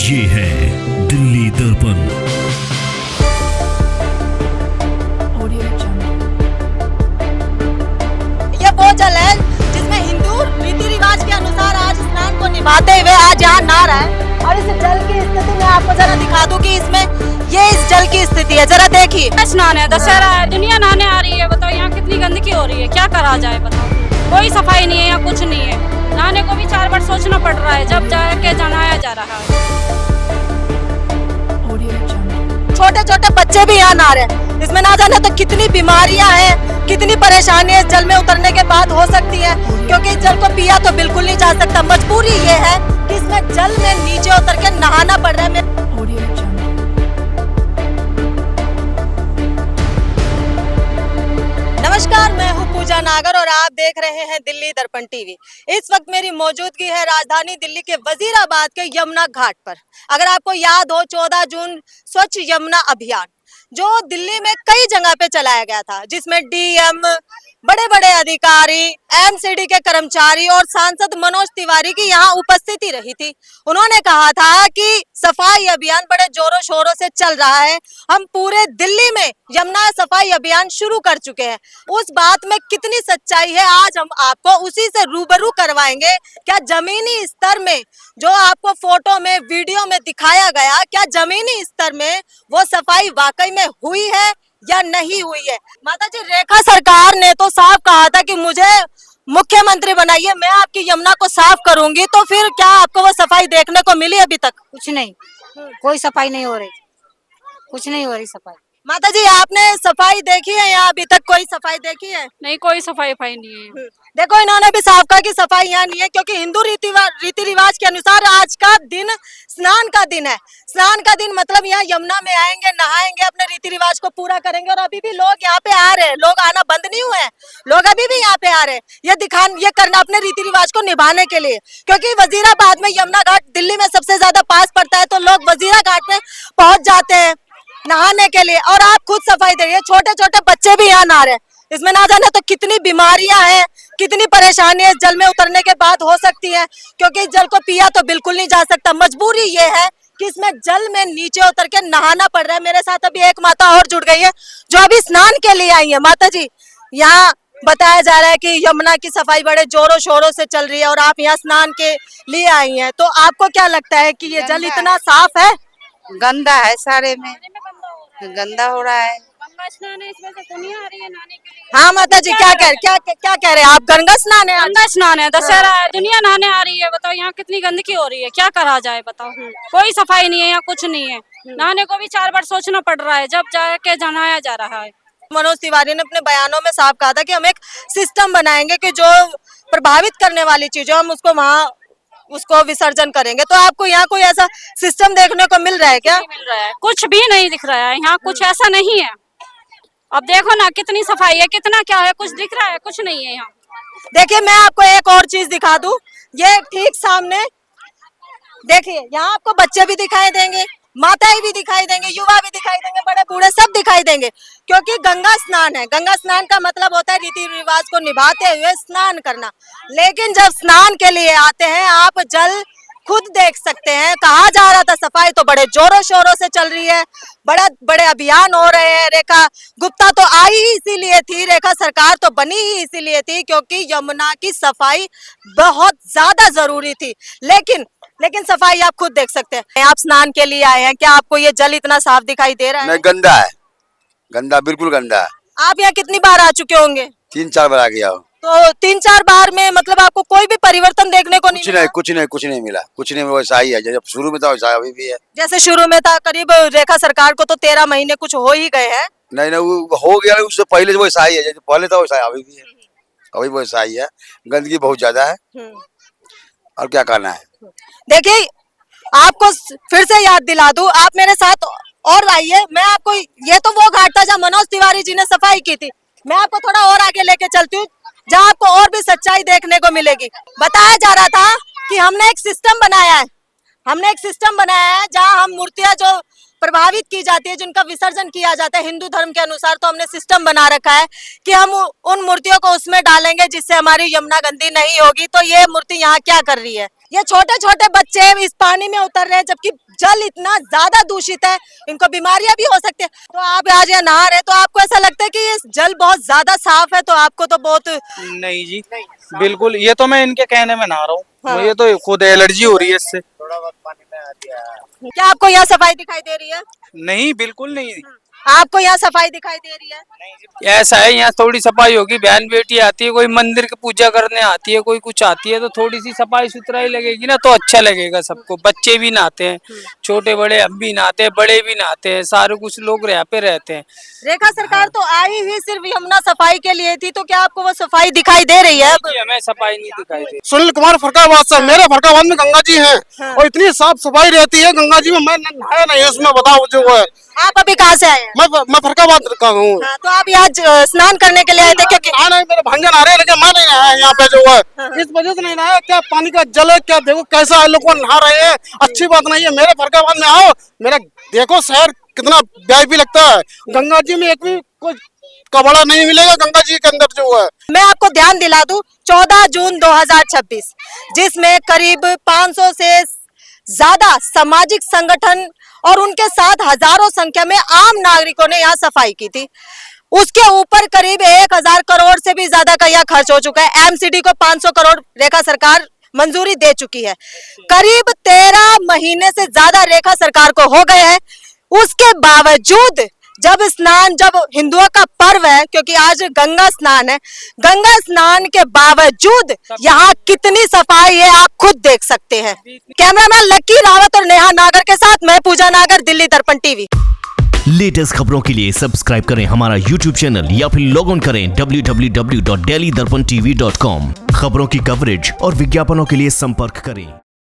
ये है दिल्ली दर्पण। ये वो जल है जिसमें हिंदू रीति रिवाज के अनुसार आज स्नान को निभाते हुए आज यहाँ नहा रहा है। और इस जल की स्थिति मैं आपको जरा दिखा दूं कि इसमें ये इस जल की स्थिति है, जरा देखिए। स्नान है, दशहरा है, दुनिया नहाने आ रही है। बताओ यहाँ कितनी गंदगी हो रही है, क्या करा जाए बताओ। कोई सफाई नहीं है, यहाँ कुछ नहीं है। नहाने को भी 4 बार सोचना पड़ रहा है जब जाके नहाया जा रहा है। छोटे छोटे बच्चे भी यहाँ नहा रहे हैं। इसमें ना जाने तो कितनी बीमारियां हैं, कितनी परेशानियां इस जल में उतरने के बाद हो सकती है, क्योंकि इस जल को पिया तो बिल्कुल नहीं जा सकता। मजबूरी ये है कि इसमें जल में नीचे उतर के नहाना पड़ रहा है। नमस्कार, मैं हूँ पूजा नागर और आप देख रहे हैं दिल्ली दर्पण टीवी। इस वक्त मेरी मौजूदगी है राजधानी दिल्ली के वजीराबाद के यमुना घाट पर। अगर आपको याद हो 14 जून स्वच्छ यमुना अभियान जो दिल्ली में कई जगह पे चलाया गया था, जिसमें डीएम, बड़े बड़े अधिकारी, एमसीडी के कर्मचारी और सांसद मनोज तिवारी की यहाँ उपस्थिति रही थी। उन्होंने कहा था कि सफाई अभियान बड़े जोरों शोरों से चल रहा है, हम पूरे दिल्ली में यमुना सफाई अभियान शुरू कर चुके हैं। उस बात में कितनी सच्चाई है आज हम आपको उसी से रूबरू करवाएंगे। क्या जमीनी स्तर में जो आपको फोटो में, वीडियो में दिखाया गया, क्या जमीनी स्तर में वो सफाई वाकई में हुई है या नहीं हुई है? माता जी, रेखा सरकार ने तो साफ कहा था कि मुझे मुख्यमंत्री बनाइए, मैं आपकी यमुना को साफ करूंगी। तो फिर क्या आपको वो सफाई देखने को मिली अभी तक? कुछ नहीं, कोई सफाई नहीं हो रही, कुछ नहीं हो रही सफाई। माता जी, आपने सफाई देखी है यहाँ अभी तक? कोई सफाई देखी है? नहीं, कोई सफाई नहीं है। देखो, इन्होंने भी साफ कहा कि सफाई यहाँ नहीं है, क्योंकि हिंदू रीति रिवाज के अनुसार आज का दिन स्नान का दिन है। स्नान का दिन मतलब यहाँ यमुना में आएंगे, नहाएंगे, अपने रीति रिवाज को पूरा करेंगे। और अभी भी लोग यहाँ पे आ रहे हैं, लोग आना बंद नहीं हुए हैं, लोग अभी भी यहाँ पे आ रहे हैं ये करना अपने रीति रिवाज को निभाने के लिए। क्योंकि वजीराबाद में यमुना घाट दिल्ली में सबसे ज्यादा पास पड़ता है, तो लोग वजीरा घाट में पहुंच जाते हैं नहाने के लिए। और आप खुद सफाई दे रही है, छोटे छोटे बच्चे भी यहाँ नहा रहे हैं। इसमें ना जाने तो कितनी बीमारियां हैं, कितनी परेशानियां इस जल में उतरने के बाद हो सकती है, क्योंकि इस जल को पिया तो बिल्कुल नहीं जा सकता। मजबूरी ये है कि इसमें जल में नीचे उतर के नहाना पड़ रहा है। मेरे साथ अभी एक माता और जुड़ गई है जो अभी स्नान के लिए आई है। माता जी, यहाँ बताया जा रहा है कि यमुना की सफाई बड़े जोरों शोरों से चल रही है और आप यहाँ स्नान के लिए आई हैं, तो आपको क्या लगता है कि ये जल इतना साफ है? गंदा है, सारे में गंदा हो रहा है। गंगा स्नान है, इसमें से दुनिया आ रही है नहाने के लिए। हाँ माता जी, क्या कह रहे हैं आप? गंगा स्नान है, गंगा स्नान है, दशहरा है, दुनिया नहाने आ रही है। बताओ यहाँ कितनी गंदगी हो रही है, क्या करा जाए बताओ। कोई सफाई नहीं है, यहाँ कुछ नहीं है। नहाने को भी 4 बार सोचना पड़ रहा है जब जाके नहाया जा रहा है। मनोज तिवारी ने अपने बयानों में साफ कहा था कि हम एक सिस्टम बनाएंगे कि जो प्रभावित करने वाली चीजों हम उसको विसर्जन करेंगे। तो आपको यहाँ कोई ऐसा सिस्टम देखने को मिल रहा है क्या? मिल रहा है, कुछ भी नहीं दिख रहा है यहाँ, कुछ ऐसा नहीं है। अब देखो ना कितनी सफाई है, कितना क्या है, कुछ दिख रहा है? कुछ नहीं है यहाँ। देखिए, मैं आपको एक और चीज दिखा दूं। ये ठीक सामने देखिए, यहाँ आपको बच्चे भी दिखाई देंगे, माताएं भी दिखाई देंगे, युवा भी दिखाई देंगे, बड़े बूढ़े सब दिखाई देंगे, क्योंकि गंगा स्नान है। गंगा स्नान का मतलब होता है रीति रिवाज को निभाते हुए स्नान करना। लेकिन जब स्नान के लिए आते हैं, आप जल खुद देख सकते हैं। कहा जा रहा था सफाई तो बड़े जोरों शोरों से चल रही है, बड़े बड़े अभियान हो रहे हैं। रेखा गुप्ता तो आई ही इसीलिए थी, रेखा सरकार तो बनी ही इसीलिए थी, क्योंकि यमुना की सफाई बहुत ज्यादा जरूरी थी। लेकिन सफाई आप खुद देख सकते हैं। आप स्नान के लिए आए हैं, क्या आपको ये जल इतना साफ दिखाई दे रहा है? नहीं, गंदा है, गंदा, बिल्कुल गंदा है। आप यहाँ कितनी बार आ चुके होंगे? 3-4 बार आ गया हूँ। तो 3-4 बार में मतलब आपको कोई भी परिवर्तन देखने को नहीं मिला? कुछ नहीं मिला, कुछ नहीं, वैसा ही है जब शुरू में था वैसा अभी भी है। जैसे शुरू में था, करीब रेखा सरकार को तो 13 महीने कुछ हो ही गए हैं। नहीं, वो हो गया, उससे पहले वैसा ही है, जैसे पहले था वैसा अभी भी है, अभी वैसा ही है। गंदगी बहुत ज्यादा है और क्या करना है। देखिए, आपको फिर से याद दिला दूं, आप मेरे साथ और आइए। मैं आपको, ये तो वो घाट था जहाँ मनोज तिवारी जी ने सफाई की थी। मैं आपको थोड़ा और आगे लेके चलती हूँ, जहाँ आपको और भी सच्चाई देखने को मिलेगी। बताया जा रहा था कि हमने एक सिस्टम बनाया है जहाँ हम मूर्तियां जो प्रभावित की जाती है, जिनका विसर्जन किया जाता है हिंदू धर्म के अनुसार, तो हमने सिस्टम बना रखा है कि हम उन मूर्तियों को उसमें डालेंगे जिससे हमारी यमुना गंदी नहीं होगी। तो ये मूर्ति यहाँ क्या कर रही है? ये छोटे छोटे बच्चे इस पानी में उतर रहे हैं, जबकि जल इतना ज्यादा दूषित है, इनको बीमारियां भी हो सकती है। तो आप आज यहाँ नहा रहे हैं, तो आपको ऐसा लगता है कि ये जल बहुत ज्यादा साफ है, तो आपको तो बहुत नहीं जी, बिल्कुल, ये तो मैं इनके कहने में नहा रहा हूँ। हाँ। मुझे तो खुद एलर्जी हो रही है इससे। क्या आपको यहाँ सफाई दिखाई दे रही है? नहीं, बिल्कुल नहीं। आपको यहाँ सफाई दिखाई दे रही है? ऐसा है, यहाँ थोड़ी सफाई होगी, बहन बेटी आती है, कोई मंदिर की पूजा करने आती है, कोई कुछ आती है, तो थोड़ी सी सफाई सुथराई लगेगी ना, तो अच्छा लगेगा सबको। बच्चे भी नहाते हैं, छोटे बड़े, हम भी नहाते हैं, बड़े भी नहाते हैं, सारे कुछ लोग यहाँ पे रहते हैं। रेखा सरकार तो आई हुई सिर्फ यमुना सफाई के लिए थी, तो क्या आपको वो सफाई दिखाई दे रही है? कि हमें सफाई नहीं दिखाई दे। सुनील कुमार फरकाबाद से, मेरे फरकाबाद में गंगा जी हैं और इतनी साफ सफाई रहती है गंगा जी में, मैं नहाया नहीं उसमें, बताओ जो है। आप अभी कहाँ से आए हैं? मैं फरकाबाद का हूँ। हाँ, तो आप यहाँ स्नान करने के लिए आए थे? क्योंकि हाँ नहीं, मेरे भांजे नहा रहे हैं, लेकिन मैं नहीं नहाया यहाँ पे जो है, इस वजह से नहीं नहाया। क्या पानी का जल है, क्या देखो कैसा है, लोग नहा रहे हैं, अच्छी बात नहीं है। मेरे फरकाबाद में आओ, मेरा देखो शहर कितना वीआईपी लगता है। गंगा जी में एक भी कोई कबाड़ा नहीं मिलेगा गंगा जी के अंदर जो है। मैं आपको ध्यान दिला दूं, 14 जून 2026, जिसमें करीब 500 से ज्यादा सामाजिक संगठन और उनके साथ हजारों संख्या में आम नागरिकों ने यहाँ सफाई की थी। उसके ऊपर करीब 1000 करोड़ से भी ज्यादा का यह खर्च हो चुका है। एमसीडी को 500 करोड़ रेखा सरकार मंजूरी दे चुकी है। करीब 13 महीने से ज्यादा रेखा सरकार को हो गए हैं। उसके बावजूद जब हिंदुओं का पर्व है, क्योंकि आज गंगा स्नान है, गंगा स्नान के बावजूद यहाँ कितनी सफाई है आप खुद देख सकते हैं। कैमरामैन लक्की रावत और नेहा नागर के साथ मैं पूजा नागर, दिल्ली दर्पण टीवी। लेटेस्ट खबरों के लिए सब्सक्राइब करें हमारा YouTube चैनल या फिर लॉग ऑन करें www.delhidarpantv.com। खबरों की कवरेज और विज्ञापनों के लिए संपर्क करें।